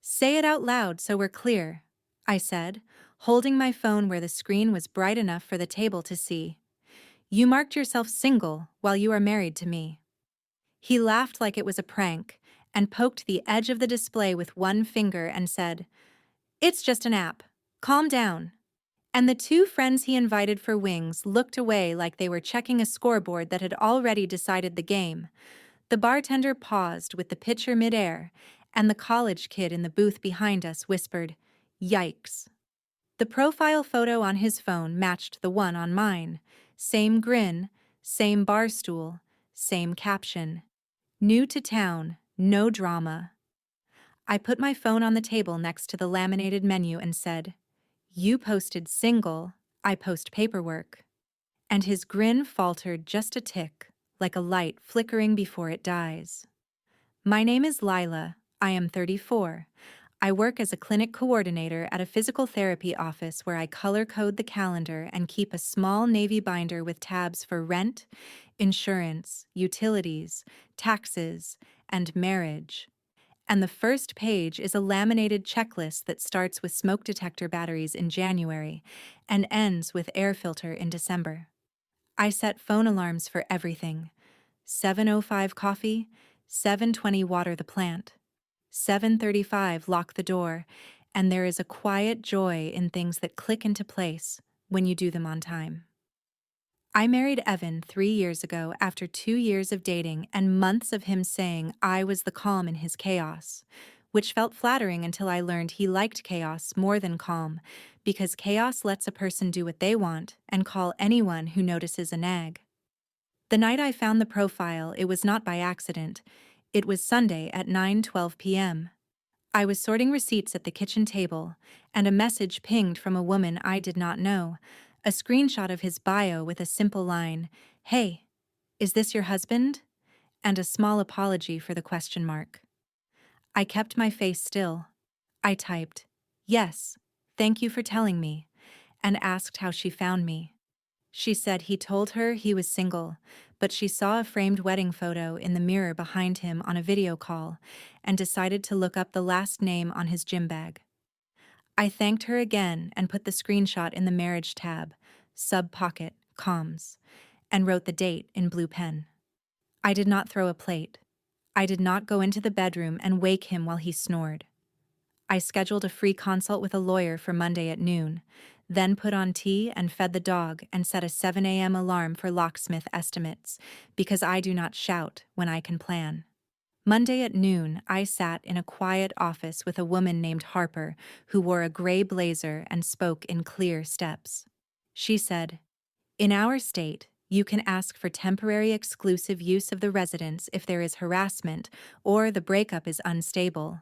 Say it out loud so we're clear, I said, holding my phone where the screen was bright enough for the table to see. You marked yourself single while you are married to me. He laughed like it was a prank and poked the edge of the display with one finger and said, "It's just an app. Calm down." And the two friends he invited for wings looked away like they were checking a scoreboard that had already decided the game. The bartender paused with the pitcher midair, and the college kid in the booth behind us whispered, "Yikes." The profile photo on his phone matched the one on mine. Same grin, same bar stool, same caption. New to town, no drama. I put my phone on the table next to the laminated menu and said, "You posted single, I post paperwork." And his grin faltered just a tick, like a light flickering before it dies. My name is Lila. I am 34. I work as a clinic coordinator at a physical therapy office where I color code the calendar and keep a small navy binder with tabs for rent, insurance, utilities, taxes, and marriage. And the first page is a laminated checklist that starts with smoke detector batteries in January and ends with air filter in December. I set phone alarms for everything. 7:05 coffee, 7:20 water the plant, 7:35 lock the door, and there is a quiet joy in things that click into place when you do them on time. I married Evan 3 years ago after 2 years of dating and months of him saying I was the calm in his chaos, which felt flattering until I learned he liked chaos more than calm, because chaos lets a person do what they want and call anyone who notices a nag. The night I found the profile, it was not by accident. It was Sunday at 9:12 p.m. I was sorting receipts at the kitchen table, and a message pinged from a woman I did not know, a screenshot of his bio with a simple line, "Hey, is this your husband?" and a small apology for the question mark. I kept my face still. I typed, "Yes, thank you for telling me," and asked how she found me. She said he told her he was single, but she saw a framed wedding photo in the mirror behind him on a video call and decided to look up the last name on his gym bag. I thanked her again and put the screenshot in the marriage tab, sub pocket, comms, and wrote the date in blue pen. I did not throw a plate. I did not go into the bedroom and wake him while he snored. I scheduled a free consult with a lawyer for Monday at noon, then put on tea and fed the dog and set a 7 a.m. alarm for locksmith estimates, because I do not shout when I can plan. Monday at noon, I sat in a quiet office with a woman named Harper who wore a gray blazer and spoke in clear steps. She said, "In our state, you can ask for temporary exclusive use of the residence if there is harassment or the breakup is unstable.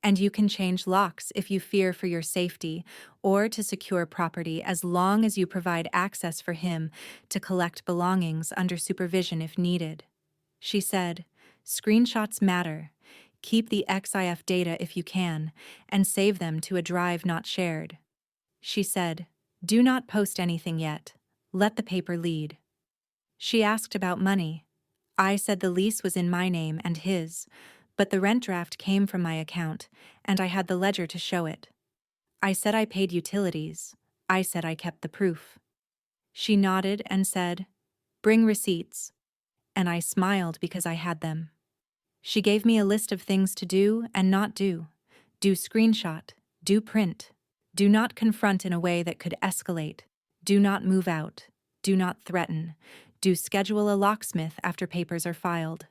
And you can change locks if you fear for your safety or to secure property as long as you provide access for him to collect belongings under supervision if needed." She said, "Screenshots matter. Keep the XIF data if you can, and save them to a drive not shared." She said, "Do not post anything yet. Let the paper lead." She asked about money. I said the lease was in my name and his, but the rent draft came from my account, and I had the ledger to show it. I said I paid utilities. I said I kept the proof. She nodded and said, "Bring receipts." And I smiled because I had them. She gave me a list of things to do and not do. Do screenshot. Do print. Do not confront in a way that could escalate. Do not move out. Do not threaten. Do schedule a locksmith after papers are filed.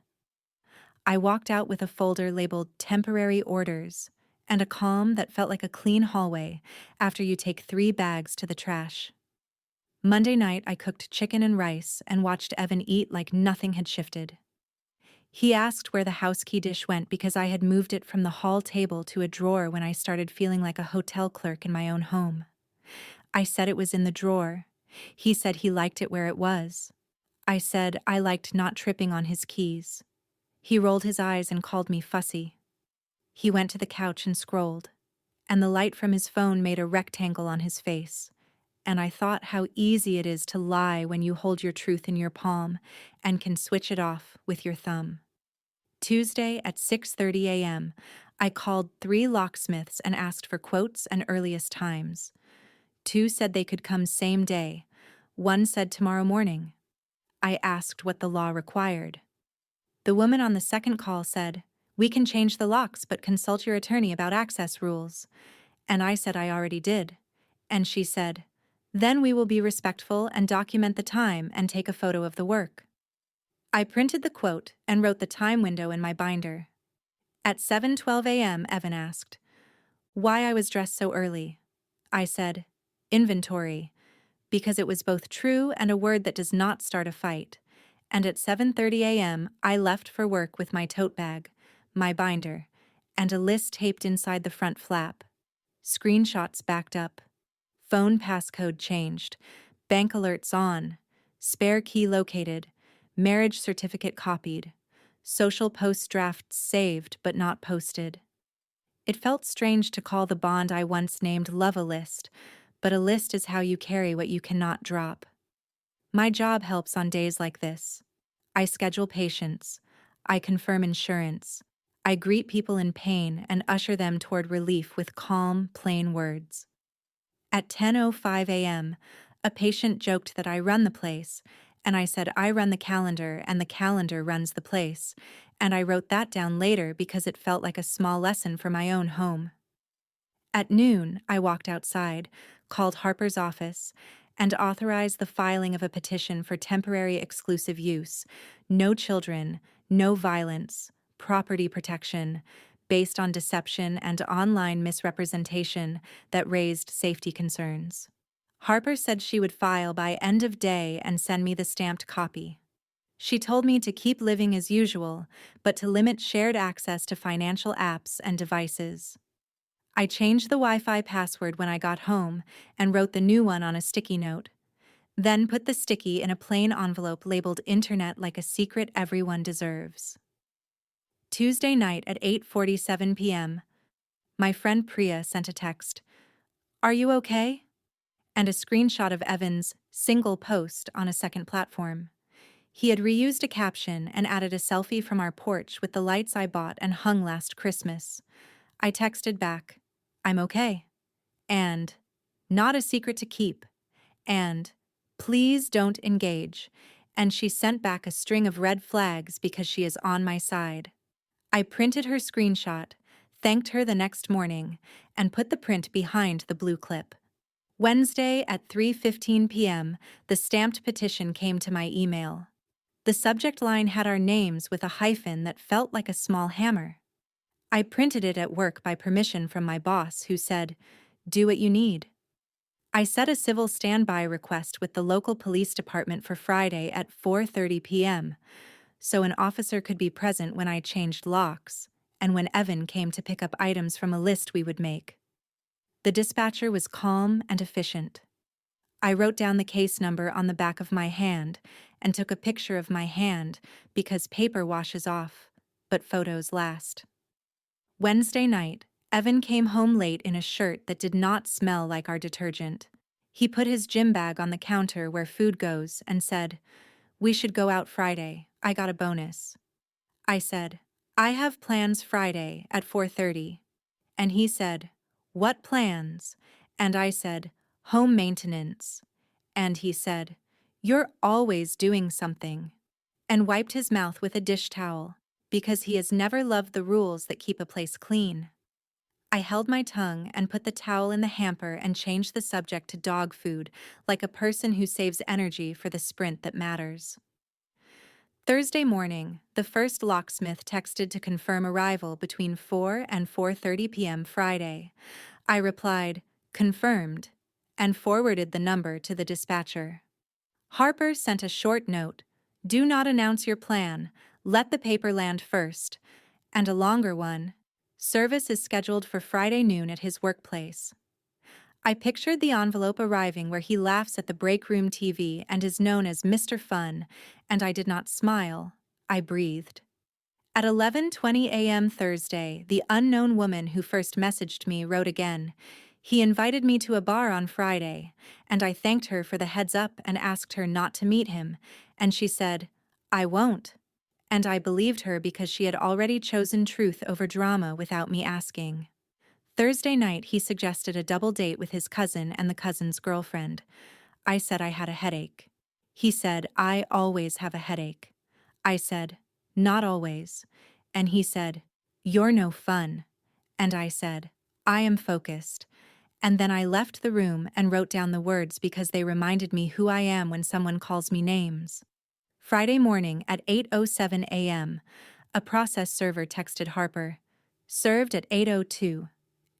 I walked out with a folder labeled "Temporary Orders" and a calm that felt like a clean hallway after you take 3 bags to the trash. Monday night, I cooked chicken and rice and watched Evan eat like nothing had shifted. He asked where the house key dish went because I had moved it from the hall table to a drawer when I started feeling like a hotel clerk in my own home. I said it was in the drawer. He said he liked it where it was. I said I liked not tripping on his keys. He rolled his eyes and called me fussy. He went to the couch and scrolled, and the light from his phone made a rectangle on his face, and I thought how easy it is to lie when you hold your truth in your palm and can switch it off with your thumb. Tuesday at 6:30 a.m., I called 3 locksmiths and asked for quotes and earliest times. 2 said they could come same day. 1 said tomorrow morning. I asked what the law required. The woman on the second call said, "We can change the locks, but consult your attorney about access rules." And I said I already did. And she said, "Then we will be respectful and document the time and take a photo of the work." I printed the quote and wrote the time window in my binder. At 7:12 a.m., Evan asked why I was dressed so early. I said, "Inventory," because it was both true and a word that does not start a fight. And at 7:30 a.m., I left for work with my tote bag, my binder, and a list taped inside the front flap. Screenshots backed up. Phone passcode changed. Bank alerts on. Spare key located. Marriage certificate copied. Social post drafts saved but not posted. It felt strange to call the bond I once named love a list, but a list is how you carry what you cannot drop. My job helps on days like this. I schedule patients. I confirm insurance. I greet people in pain and usher them toward relief with calm, plain words. At 10:05 a.m., a patient joked that I run the place, and I said I run the calendar and the calendar runs the place, and I wrote that down later because it felt like a small lesson for my own home. At noon, I walked outside, called Harper's office, and authorized the filing of a petition for temporary exclusive use, no children, no violence, property protection, based on deception and online misrepresentation that raised safety concerns. Harper said she would file by end of day and send me the stamped copy. She told me to keep living as usual, but to limit shared access to financial apps and devices. I changed the Wi-Fi password when I got home and wrote the new one on a sticky note. Then put the sticky in a plain envelope labeled Internet like a secret everyone deserves. Tuesday night at 8:47 p.m., my friend Priya sent a text, "Are you okay?" and a screenshot of Evan's single post on a second platform. He had reused a caption and added a selfie from our porch with the lights I bought and hung last Christmas. I texted back, "I'm okay," and "Not a secret to keep," and "Please don't engage," and she sent back a string of red flags because she is on my side. I printed her screenshot, thanked her the next morning, and put the print behind the blue clip. Wednesday at 3:15 p.m., the stamped petition came to my email. The subject line had our names with a hyphen that felt like a small hammer. I printed it at work by permission from my boss, who said, "Do what you need." I set a civil standby request with the local police department for Friday at 4:30 p.m., so an officer could be present when I changed locks and when Evan came to pick up items from a list we would make. The dispatcher was calm and efficient. I wrote down the case number on the back of my hand and took a picture of my hand because paper washes off, but photos last. Wednesday night, Evan came home late in a shirt that did not smell like our detergent. He put his gym bag on the counter where food goes and said, "We should go out Friday. I got a bonus." I said, "I have plans Friday at 4:30. And he said, "What plans?" And I said, "Home maintenance." And he said, "You're always doing something," and wiped his mouth with a dish towel, because he has never loved the rules that keep a place clean. I held my tongue and put the towel in the hamper and changed the subject to dog food, like a person who saves energy for the sprint that matters. Thursday morning, the first locksmith texted to confirm arrival between 4 and 4:30 p.m. Friday. I replied, "Confirmed," and forwarded the number to the dispatcher. Harper sent a short note, "Do not announce your plan, let the paper land first," and a longer one, "Service is scheduled for Friday noon at his workplace." I pictured the envelope arriving where he laughs at the break room TV and is known as Mr. Fun, and I did not smile. I breathed. At 11:20 a.m. Thursday, the unknown woman who first messaged me wrote again. He invited me to a bar on Friday, and I thanked her for the heads up and asked her not to meet him, and she said, "I won't." And I believed her because she had already chosen truth over drama without me asking. Thursday night, he suggested a double date with his cousin and the cousin's girlfriend. I said I had a headache. He said, I always have a headache. I said, not always. And he said, you're no fun. And I said, I am focused. And then I left the room and wrote down the words because they reminded me who I am when someone calls me names. Friday morning at 8:07 a.m., a process server texted Harper, served at 8:02,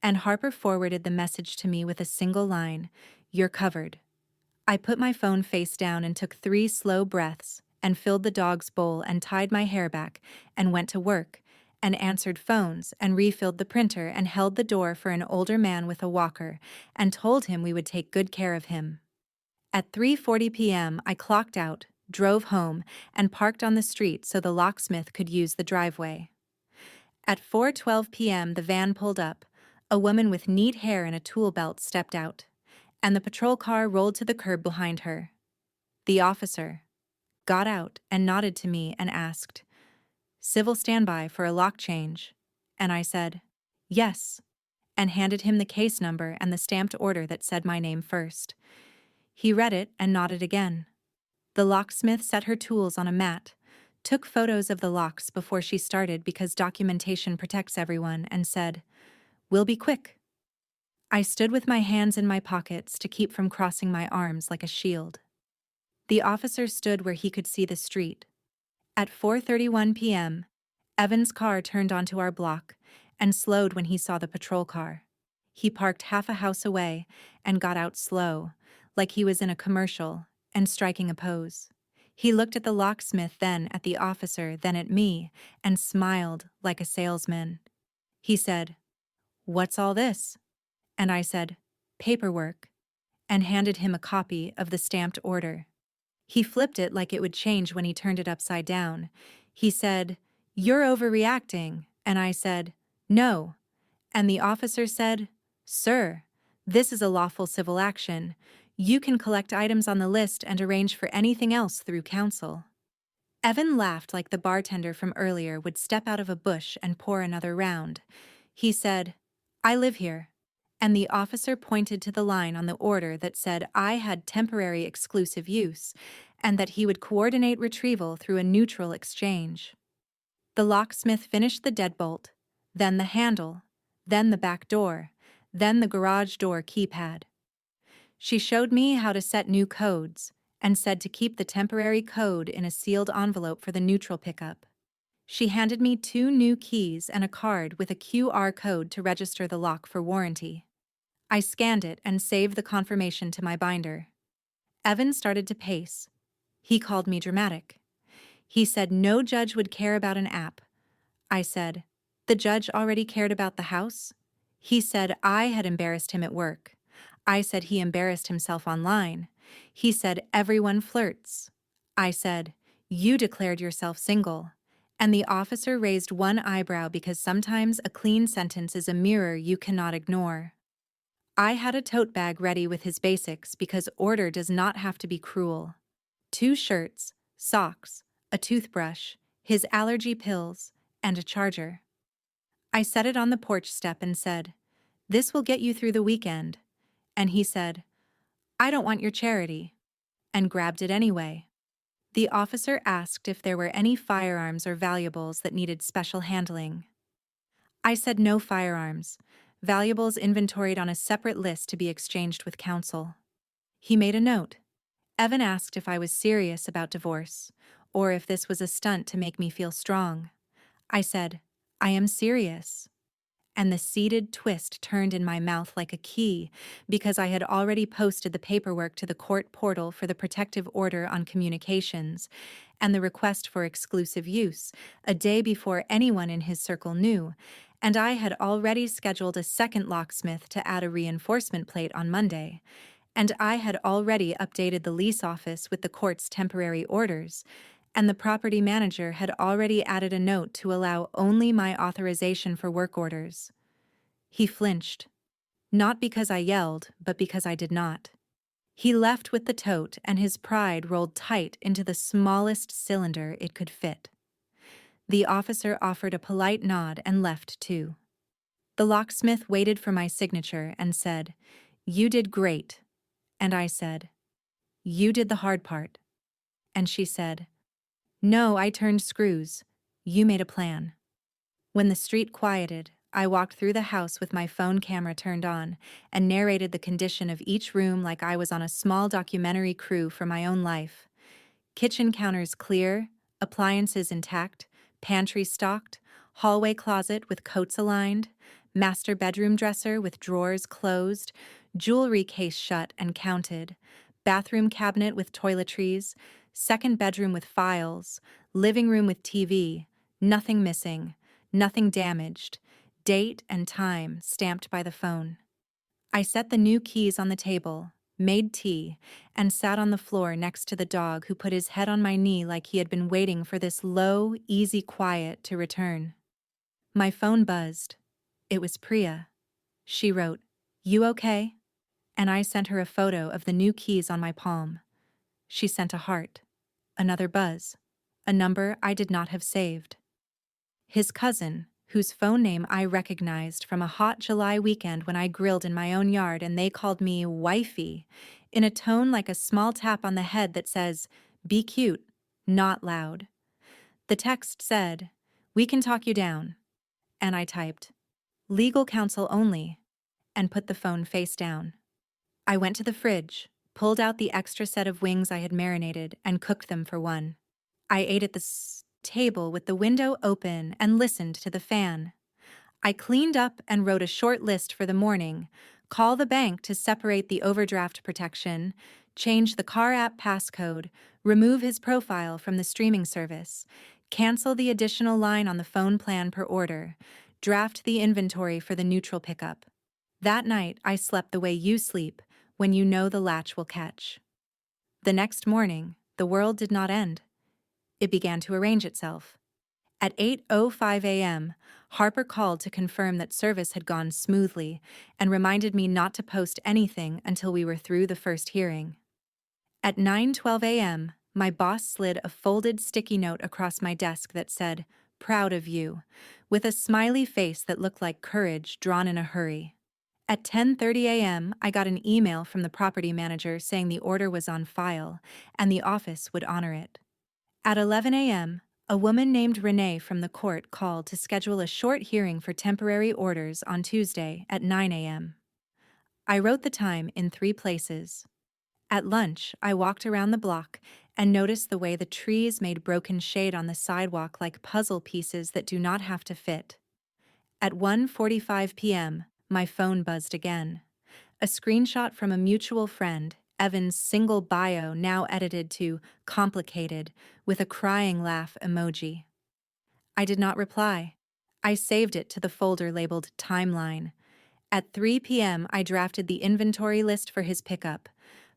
and Harper forwarded the message to me with a single line, you're covered. I put my phone face down and took 3 slow breaths and filled the dog's bowl and tied my hair back and went to work and answered phones and refilled the printer and held the door for an older man with a walker and told him we would take good care of him. At 3:40 p.m., I clocked out, drove home, and parked on the street so the locksmith could use the driveway. At 4:12 p.m., the van pulled up. A woman with neat hair and a tool belt stepped out, and the patrol car rolled to the curb behind her. The officer got out and nodded to me and asked, "Civil standby for a lock change." And I said, "Yes," and handed him the case number and the stamped order that said my name first. He read it and nodded again. The locksmith set her tools on a mat, took photos of the locks before she started because documentation protects everyone, and said, "We'll be quick." I stood with my hands in my pockets to keep from crossing my arms like a shield. The officer stood where he could see the street. At 4:31 p.m., Evan's car turned onto our block and slowed when he saw the patrol car. He parked half a house away and got out slow, like he was in a commercial, and striking a pose. He looked at the locksmith, then at the officer, then at me, and smiled like a salesman. He said, "What's all this?" And I said, "Paperwork," and handed him a copy of the stamped order. He flipped it like it would change when he turned it upside down. He said, "You're overreacting," and I said, "No." And the officer said, "Sir, this is a lawful civil action. You can collect items on the list and arrange for anything else through counsel." Evan laughed like the bartender from earlier would step out of a bush and pour another round. He said, "I live here." And the officer pointed to the line on the order that said I had temporary exclusive use and that he would coordinate retrieval through a neutral exchange. The locksmith finished the deadbolt, then the handle, then the back door, then the garage door keypad. She showed me how to set new codes and said to keep the temporary code in a sealed envelope for the neutral pickup. She handed me 2 new keys and a card with a QR code to register the lock for warranty. I scanned it and saved the confirmation to my binder. Evan started to pace. He called me dramatic. He said no judge would care about an app. I said, "The judge already cared about the house?" He said I had embarrassed him at work. I said he embarrassed himself online. He said everyone flirts. I said, "You declared yourself single." And the officer raised one eyebrow because sometimes a clean sentence is a mirror you cannot ignore. I had a tote bag ready with his basics because order does not have to be cruel. 2 shirts, socks, a toothbrush, his allergy pills, and a charger. I set it on the porch step and said, "This will get you through the weekend." And he said, "I don't want your charity," and grabbed it anyway. The officer asked if there were any firearms or valuables that needed special handling. I said no firearms, valuables inventoried on a separate list to be exchanged with counsel. He made a note. Evan asked if I was serious about divorce, or if this was a stunt to make me feel strong. I said, "I am serious." And the seeded twist turned in my mouth like a key because I had already posted the paperwork to the court portal for the protective order on communications and the request for exclusive use a day before anyone in his circle knew, and I had already scheduled a second locksmith to add a reinforcement plate on Monday, and I had already updated the lease office with the court's temporary orders, and the property manager had already added a note to allow only my authorization for work orders. He flinched. Not because I yelled, but because I did not. He left with the tote, and his pride rolled tight into the smallest cylinder it could fit. The officer offered a polite nod and left too. The locksmith waited for my signature and said, "You did great." And I said, "You did the hard part." And she said, "No, I turned screws. You made a plan." When the street quieted, I walked through the house with my phone camera turned on and narrated the condition of each room like I was on a small documentary crew for my own life. Kitchen counters clear, appliances intact, pantry stocked, hallway closet with coats aligned, master bedroom dresser with drawers closed, jewelry case shut and counted, bathroom cabinet with toiletries, second bedroom with files, living room with TV, nothing missing, nothing damaged, date and time stamped by the phone. I set the new keys on the table, made tea, and sat on the floor next to the dog who put his head on my knee like he had been waiting for this low, easy quiet to return. My phone buzzed. It was Priya. She wrote, "You okay?" And I sent her a photo of the new keys on my palm. She sent a heart. Another buzz. A number I did not have saved. His cousin, whose phone name I recognized from a hot July weekend when I grilled in my own yard and they called me wifey, in a tone like a small tap on the head that says, "Be cute, not loud." The text said, "We can talk you down." And I typed, "Legal counsel only," and put the phone face down. I went to the fridge, pulled out the extra set of wings I had marinated, and cooked them for one. I ate at the table with the window open and listened to the fan. I cleaned up and wrote a short list for the morning, call the bank to separate the overdraft protection, change the car app passcode, remove his profile from the streaming service, cancel the additional line on the phone plan per order, draft the inventory for the neutral pickup. That night, I slept the way you sleep, when you know the latch will catch. The next morning, the world did not end. It began to arrange itself. At 8:05 a.m., Harper called to confirm that service had gone smoothly and reminded me not to post anything until we were through the first hearing. At 9:12 a.m., my boss slid a folded sticky note across my desk that said, "Proud of you," with a smiley face that looked like courage drawn in a hurry. At 10:30 a.m., I got an email from the property manager saying the order was on file and the office would honor it. At 11 a.m., a woman named Renee from the court called to schedule a short hearing for temporary orders on Tuesday at 9 a.m. I wrote the time in 3 places. At lunch, I walked around the block and noticed the way the trees made broken shade on the sidewalk like puzzle pieces that do not have to fit. At 1:45 p.m., my phone buzzed again. A screenshot from a mutual friend, Evan's single bio now edited to complicated with a crying laugh emoji. I did not reply. I saved it to the folder labeled Timeline. At 3 p.m., I drafted the inventory list for his pickup.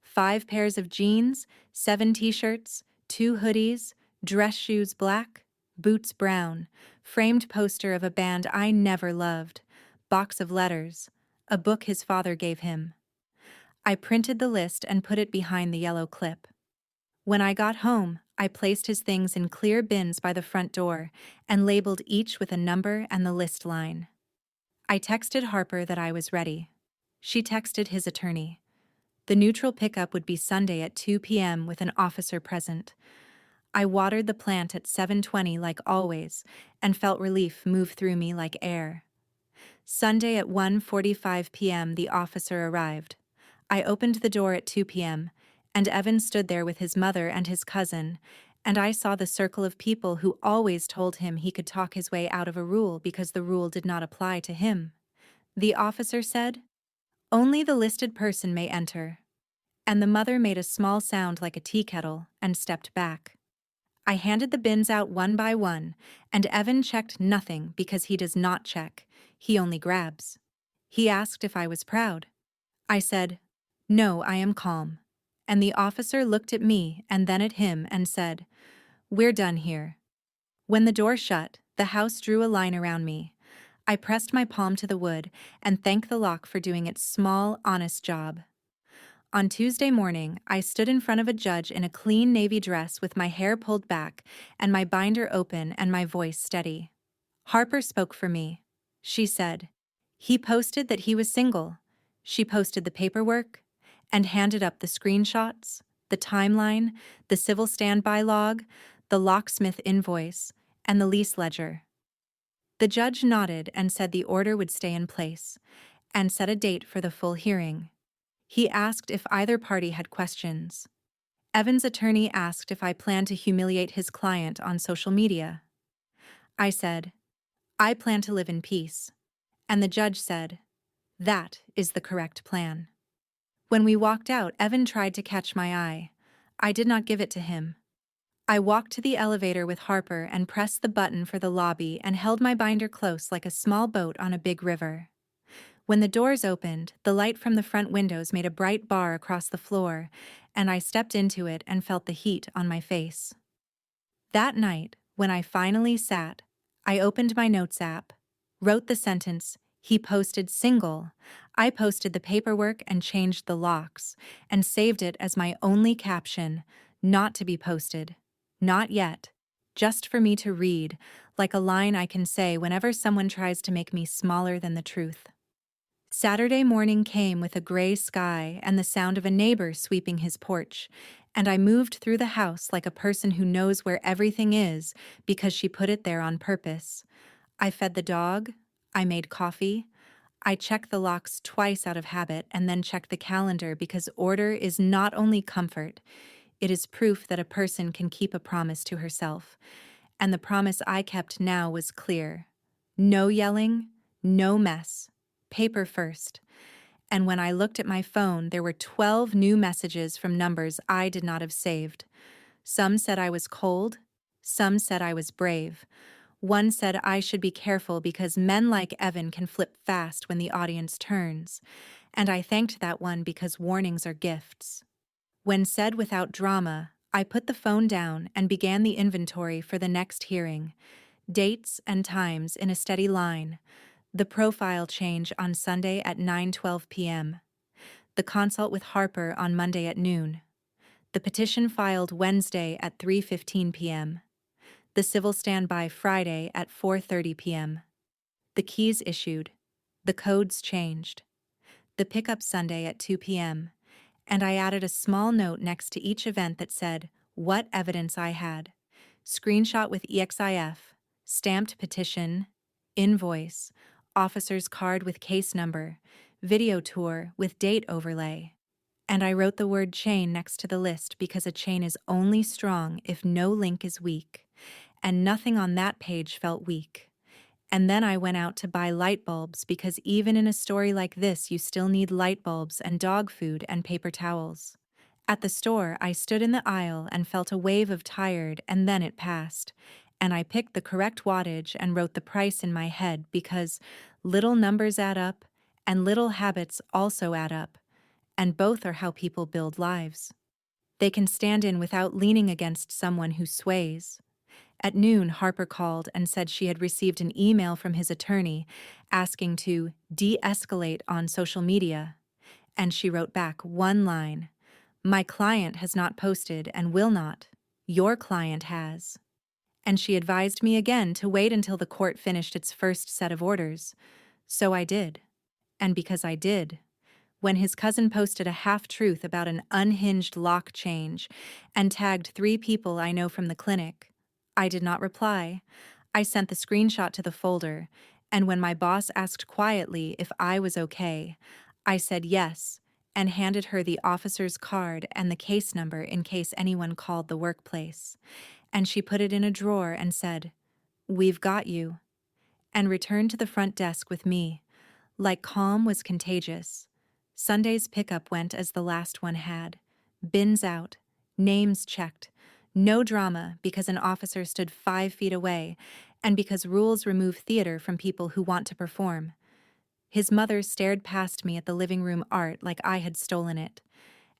5 pairs of jeans, 7 t-shirts, 2 hoodies, dress shoes black, boots brown, framed poster of a band I never loved, box of letters, a book his father gave him. I printed the list and put it behind the yellow clip. When I got home, I placed his things in clear bins by the front door and labeled each with a number and the list line. I texted Harper that I was ready. She texted his attorney. The neutral pickup would be Sunday at 2 p.m. with an officer present. I watered the plant at 7:20 like always and felt relief move through me like air. Sunday at 1:45 p.m. the officer arrived. I opened the door at 2 p.m., and Evan stood there with his mother and his cousin, and I saw the circle of people who always told him he could talk his way out of a rule because the rule did not apply to him. The officer said, "Only the listed person may enter." And the mother made a small sound like a tea kettle and stepped back. I handed the bins out one by one, and Evan checked nothing because he does not check, he only grabs. He asked if I was proud. I said, "No, I am calm." And the officer looked at me and then at him and said, "We're done here." When the door shut, the house drew a line around me. I pressed my palm to the wood and thanked the lock for doing its small, honest job. On Tuesday morning, I stood in front of a judge in a clean navy dress with my hair pulled back and my binder open and my voice steady. Harper spoke for me. She said, "He posted that he was single." She posted the paperwork and handed up the screenshots, the timeline, the civil standby log, the locksmith invoice, and the lease ledger. The judge nodded and said the order would stay in place, and set a date for the full hearing. He asked if either party had questions. Evan's attorney asked if I planned to humiliate his client on social media. I said, "I plan to live in peace." And the judge said, "That is the correct plan." When we walked out, Evan tried to catch my eye. I did not give it to him. I walked to the elevator with Harper and pressed the button for the lobby and held my binder close like a small boat on a big river. When the doors opened, the light from the front windows made a bright bar across the floor, and I stepped into it and felt the heat on my face. That night, when I finally sat, I opened my notes app, wrote the sentence, "He posted single." I posted the paperwork and changed the locks, and saved it as my only caption, "Not to be posted. Not yet." Just for me to read, like a line I can say whenever someone tries to make me smaller than the truth. Saturday morning came with a gray sky and the sound of a neighbor sweeping his porch, and I moved through the house like a person who knows where everything is because she put it there on purpose. I fed the dog, I made coffee, I checked the locks twice out of habit and then checked the calendar because order is not only comfort, it is proof that a person can keep a promise to herself. And the promise I kept now was clear. No yelling, no mess. Paper first. And when I looked at my phone, there were 12 new messages from numbers I did not have saved. Some said I was cold. Some said I was brave. One said I should be careful because men like Evan can flip fast when the audience turns. And I thanked that one because warnings are gifts. When said without drama, I put the phone down and began the inventory for the next hearing. Dates and times in a steady line. The profile change on Sunday at 9:12 p.m. The consult with Harper on Monday at noon. The petition filed Wednesday at 3:15 p.m. The civil standby Friday at 4:30 p.m. The keys issued. The codes changed. The pickup Sunday at 2 p.m. And I added a small note next to each event that said what evidence I had. Screenshot with EXIF, stamped petition, invoice, officer's card with case number, video tour with date overlay. And I wrote the word chain next to the list because a chain is only strong if no link is weak. And nothing on that page felt weak. And then I went out to buy light bulbs because even in a story like this, you still need light bulbs and dog food and paper towels. At the store, I stood in the aisle and felt a wave of tired, and then it passed. And I picked the correct wattage and wrote the price in my head because little numbers add up, and little habits also add up. And both are how people build lives. They can stand in without leaning against someone who sways. At noon, Harper called and said she had received an email from his attorney asking to de-escalate on social media. And she wrote back one line, "My client has not posted and will not. Your client has." And she advised me again to wait until the court finished its first set of orders. So I did. And because I did, when his cousin posted a half-truth about an unhinged lock change and tagged 3 people I know from the clinic, I did not reply. I sent the screenshot to the folder, and when my boss asked quietly if I was okay, I said yes and handed her the officer's card and the case number in case anyone called the workplace. And she put it in a drawer and said, "We've got you," and returned to the front desk with me. Like calm was contagious. Sunday's pickup went as the last one had. Bins out, names checked. No drama because an officer stood 5 feet away, and because rules remove theater from people who want to perform. His mother stared past me at the living room art like I had stolen it.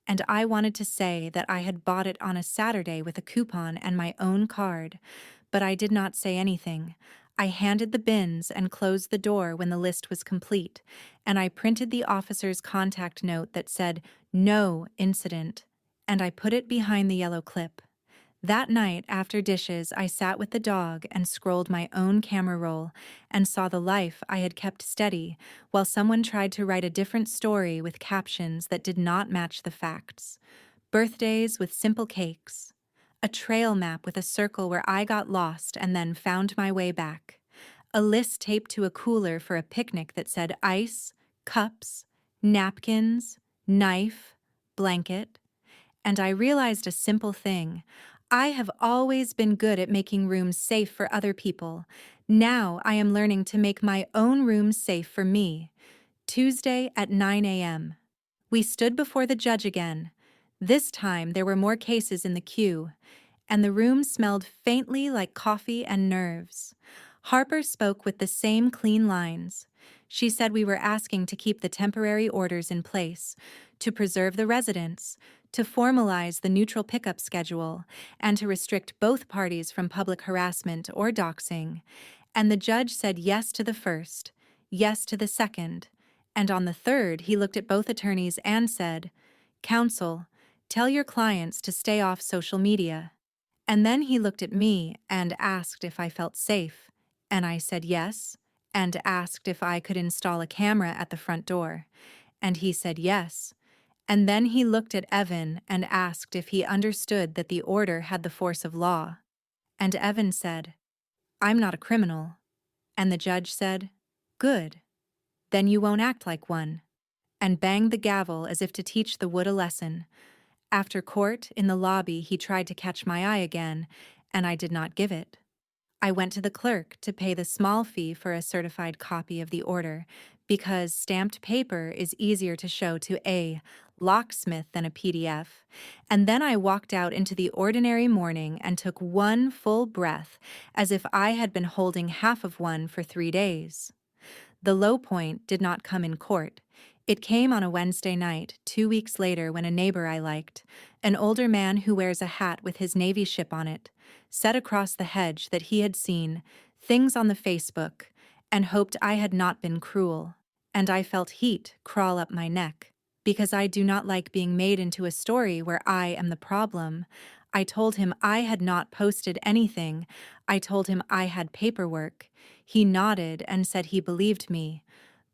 And I wanted to say that I had bought it on a Saturday with a coupon and my own card, but I did not say anything. I handed the bins and closed the door when the list was complete, and I printed the officer's contact note that said, "No incident," and I put it behind the yellow clip. That night, after dishes, I sat with the dog and scrolled my own camera roll and saw the life I had kept steady while someone tried to write a different story with captions that did not match the facts. Birthdays with simple cakes. A trail map with a circle where I got lost and then found my way back. A list taped to a cooler for a picnic that said ice, cups, napkins, knife, blanket. And I realized a simple thing. I have always been good at making rooms safe for other people. Now I am learning to make my own rooms safe for me. Tuesday at 9 a.m. We stood before the judge again. This time there were more cases in the queue, and the room smelled faintly like coffee and nerves. Harper spoke with the same clean lines. She said we were asking to keep the temporary orders in place, to preserve the residents, to formalize the neutral pickup schedule, and to restrict both parties from public harassment or doxing. And the judge said yes to the first, yes to the second, and on the third he looked at both attorneys and said, "Counsel, tell your clients to stay off social media." And then he looked at me and asked if I felt safe, and I said yes, and asked if I could install a camera at the front door, and he said yes. And then he looked at Evan and asked if he understood that the order had the force of law. And Evan said, "I'm not a criminal." And the judge said, "Good. Then you won't act like one," and banged the gavel as if to teach the wood a lesson. After court, in the lobby, he tried to catch my eye again, and I did not give it. I went to the clerk to pay the small fee for a certified copy of the order, because stamped paper is easier to show to a locksmith than a PDF. And then I walked out into the ordinary morning and took one full breath, as if I had been holding half of one for 3 days. The low point did not come in court. It came on a Wednesday night, 2 weeks later, when a neighbor I liked, an older man who wears a hat with his Navy ship on it, said across the hedge that he had seen things on the Facebook and hoped I had not been cruel. And I felt heat crawl up my neck, because I do not like being made into a story where I am the problem. I told him I had not posted anything. I told him I had paperwork. He nodded and said he believed me.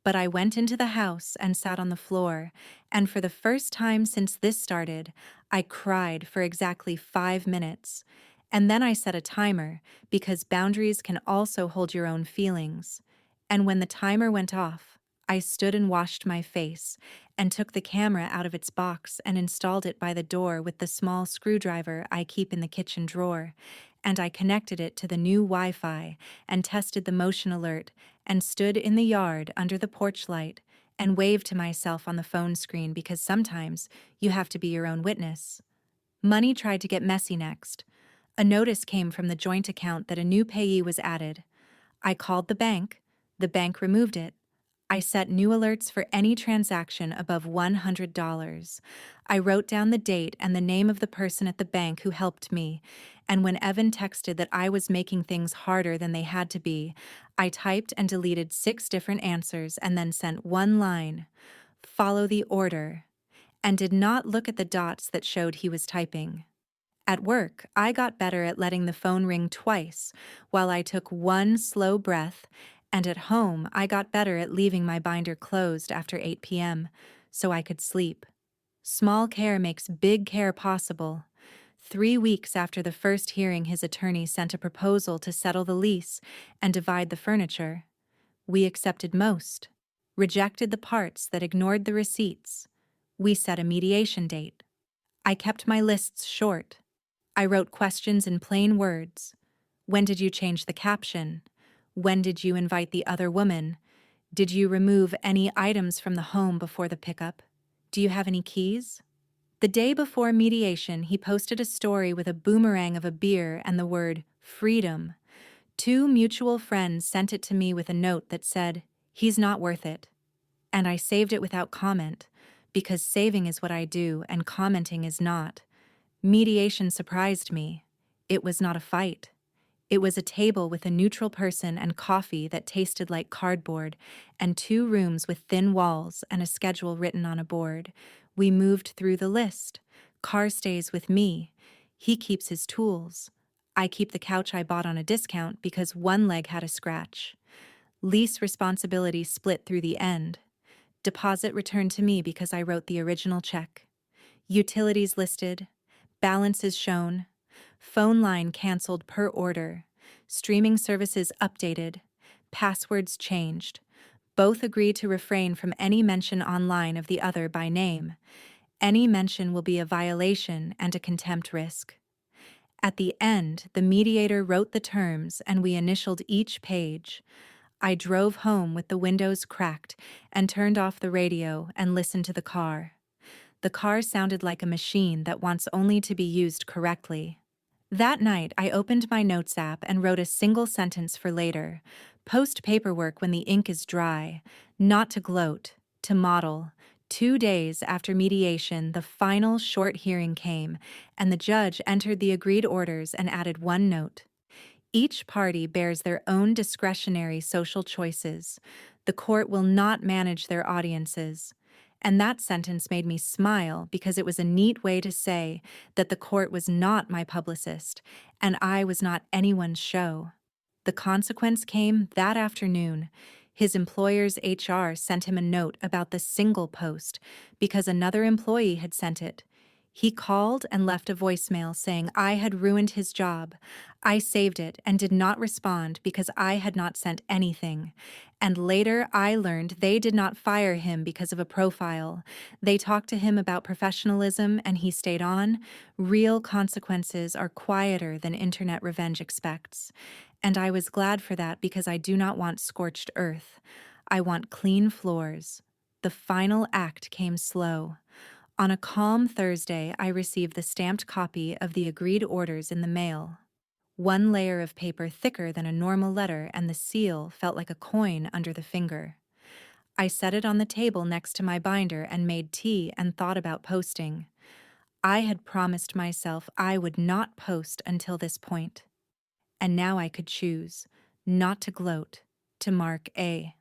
But I went into the house and sat on the floor, and for the first time since this started, I cried for exactly 5 minutes. And then I set a timer, because boundaries can also hold your own feelings. And when the timer went off, I stood and washed my face, and took the camera out of its box and installed it by the door with the small screwdriver I keep in the kitchen drawer, and I connected it to the new Wi-Fi and tested the motion alert and stood in the yard under the porch light and waved to myself on the phone screen, because sometimes you have to be your own witness. Money tried to get messy next. A notice came from the joint account that a new payee was added. I called the bank. The bank removed it. I set new alerts for any transaction above $100. I wrote down the date and the name of the person at the bank who helped me, and when Evan texted that I was making things harder than they had to be, I typed and deleted 6 different answers and then sent one line, "Follow the order," and did not look at the dots that showed he was typing. At work, I got better at letting the phone ring twice while I took one slow breath, and at home, I got better at leaving my binder closed after 8 p.m. so I could sleep. Small care makes big care possible. 3 weeks after the first hearing, his attorney sent a proposal to settle the lease and divide the furniture. We accepted most, rejected the parts that ignored the receipts. We set a mediation date. I kept my lists short. I wrote questions in plain words. When did you change the caption? When did you invite the other woman? Did you remove any items from the home before the pickup? Do you have any keys? The day before mediation, he posted a story with a boomerang of a beer and the word freedom. 2 mutual friends sent it to me with a note that said, "He's not worth it." And I saved it without comment, because saving is what I do and commenting is not. Mediation surprised me. It was not a fight. It was a table with a neutral person and coffee that tasted like cardboard, and 2 rooms with thin walls and a schedule written on a board. We moved through the list. Car stays with me. He keeps his tools. I keep the couch I bought on a discount because one leg had a scratch. Lease responsibility split through the end. Deposit returned to me because I wrote the original check. Utilities listed. Balances shown. Phone line canceled per order. Streaming services updated. Passwords changed. Both agree to refrain from any mention online of the other by name. Any mention will be a violation and a contempt risk. At the end, the mediator wrote the terms and we initialed each page. I drove home with the windows cracked and turned off the radio and listened to the car. The car sounded like a machine that wants only to be used correctly. That night, I opened my notes app and wrote a single sentence for later. Post paperwork when the ink is dry. Not to gloat, to model. 2 days after mediation, the final short hearing came, and the judge entered the agreed orders and added one note. Each party bears their own discretionary social choices. The court will not manage their audiences. And that sentence made me smile because it was a neat way to say that the court was not my publicist, and I was not anyone's show. The consequence came that afternoon. His employer's HR sent him a note about the single post because another employee had sent it. He called and left a voicemail saying I had ruined his job. I saved it and did not respond because I had not sent anything. And later I learned they did not fire him because of a profile. They talked to him about professionalism and he stayed on. Real consequences are quieter than internet revenge expects. And I was glad for that because I do not want scorched earth. I want clean floors. The final act came slow. On a calm Thursday, I received the stamped copy of the agreed orders in the mail. One layer of paper thicker than a normal letter, and the seal felt like a coin under the finger. I set it on the table next to my binder and made tea and thought about posting. I had promised myself I would not post until this point. And now I could choose, not to gloat, to mark a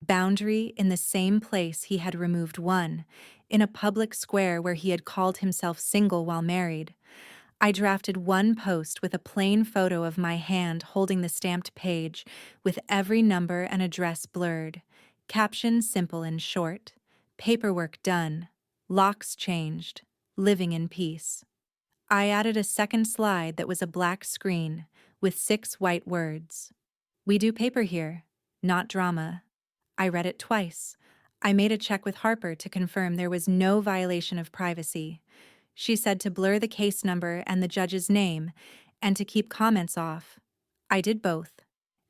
boundary in the same place he had removed one, in a public square where he had called himself single while married. I drafted one post with a plain photo of my hand holding the stamped page, with every number and address blurred. Caption simple and short. Paperwork done. Locks changed. Living in peace. I added a second slide that was a black screen with 6 white words. We do paper here, not drama. I read it twice. I made a check with Harper to confirm there was no violation of privacy. She said to blur the case number and the judge's name, and to keep comments off. I did both.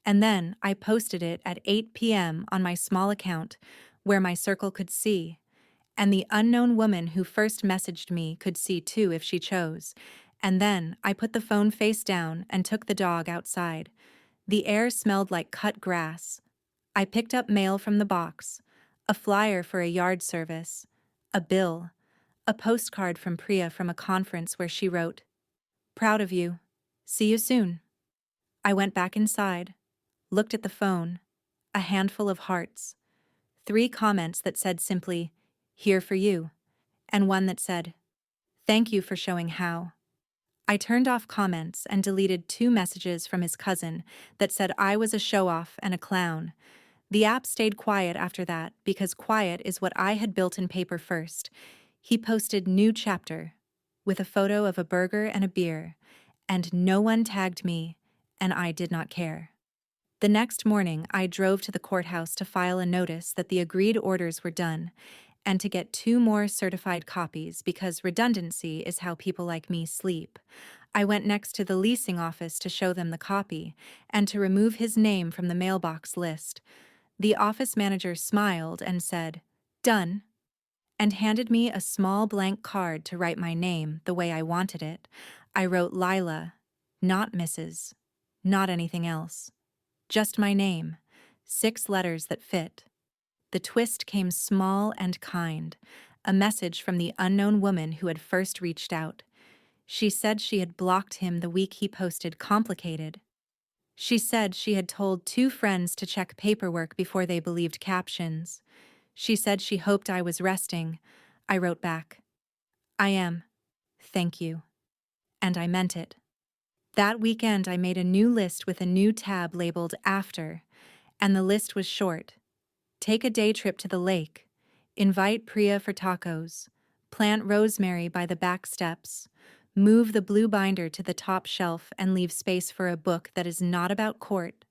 And then I posted it at 8 p.m. on my small account, where my circle could see. And the unknown woman who first messaged me could see too if she chose. And then I put the phone face down and took the dog outside. The air smelled like cut grass. I picked up mail from the box, a flyer for a yard service, a bill, a postcard from Priya from a conference where she wrote, "Proud of you. See you soon." I went back inside, looked at the phone, a handful of hearts, 3 comments that said simply, "Here for you," and one that said, "Thank you for showing how." I turned off comments and deleted 2 messages from his cousin that said I was a show-off and a clown. The app stayed quiet after that because quiet is what I had built in paper first. He posted new chapter with a photo of a burger and a beer, and no one tagged me, and I did not care. The next morning, I drove to the courthouse to file a notice that the agreed orders were done, and to get 2 more certified copies because redundancy is how people like me sleep. I went next to the leasing office to show them the copy, and to remove his name from the mailbox list. The office manager smiled and said, "Done," and handed me a small blank card to write my name the way I wanted it. I wrote Lila, not Mrs., not anything else. Just my name, 6 letters that fit. The twist came small and kind, a message from the unknown woman who had first reached out. She said she had blocked him the week he posted complicated. She said she had told 2 friends to check paperwork before they believed captions. She said she hoped I was resting. I wrote back, I am. Thank you. And I meant it. That weekend I made a new list with a new tab labeled After, and the list was short. Take a day trip to the lake. Invite Priya for tacos. Plant rosemary by the back steps. Move the blue binder to the top shelf and leave space for a book that is not about court.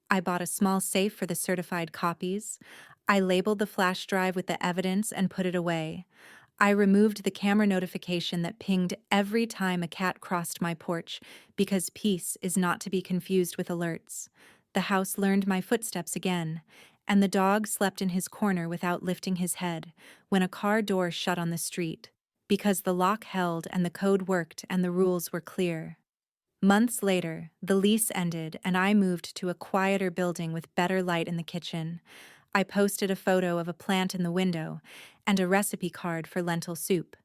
I bought a small safe for the certified copies. I labeled the flash drive with the evidence and put it away. I removed the camera notification that pinged every time a cat crossed my porch because peace is not to be confused with alerts. The house learned my footsteps again, and the dog slept in his corner without lifting his head when a car door shut on the street, because the lock held and the code worked and the rules were clear. Months later, the lease ended and I moved to a quieter building with better light in the kitchen. I posted a photo of a plant in the window and a recipe card for lentil soup.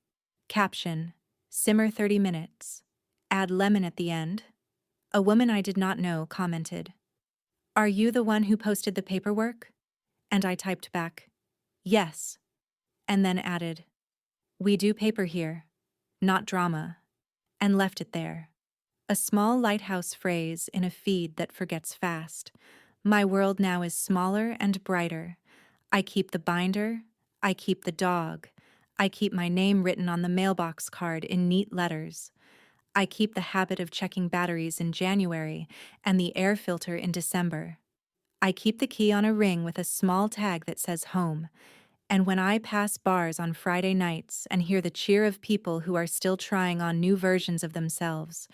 Caption: simmer 30 minutes. Add lemon at the end. A woman I did not know commented, "Are you the one who posted the paperwork?" And I typed back, "Yes," and then added, "We do paper here, not drama," and left it there. A small lighthouse phrase in a feed that forgets fast. My world now is smaller and brighter. I keep the binder, I keep the dog, I keep my name written on the mailbox card in neat letters. I keep the habit of checking batteries in January and the air filter in December. I keep the key on a ring with a small tag that says home. And when I pass bars on Friday nights and hear the cheer of people who are still trying on new versions of themselves,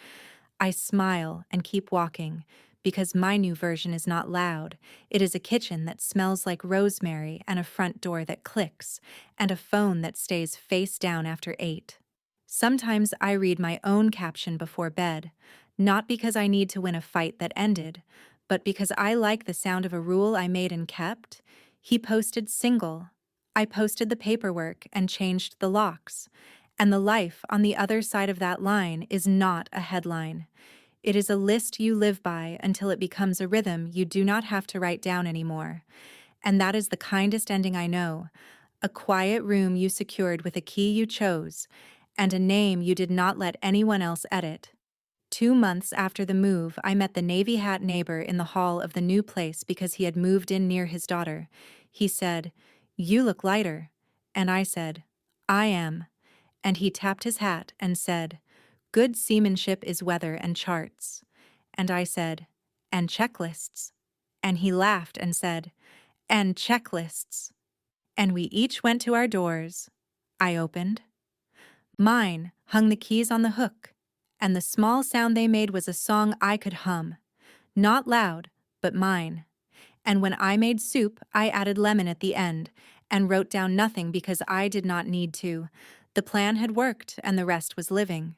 I smile and keep walking, because my new version is not loud. It is a kitchen that smells like rosemary and a front door that clicks, and a phone that stays face down after 8. Sometimes I read my own caption before bed, not because I need to win a fight that ended, but because I like the sound of a rule I made and kept. He posted single. I posted the paperwork and changed the locks. And the life on the other side of that line is not a headline. It is a list you live by until it becomes a rhythm you do not have to write down anymore. And that is the kindest ending I know. A quiet room you secured with a key you chose, and a name you did not let anyone else edit. 2 months after the move, I met the navy hat neighbor in the hall of the new place because he had moved in near his daughter. He said, "You look lighter." And I said, "I am." And he tapped his hat and said, "Good seamanship is weather and charts." And I said, "And checklists." And he laughed and said, "And checklists." And we each went to our doors. I opened. Mine hung the keys on the hook, and the small sound they made was a song I could hum. Not loud, but mine. And when I made soup, I added lemon at the end, and wrote down nothing because I did not need to. The plan had worked, and the rest was living.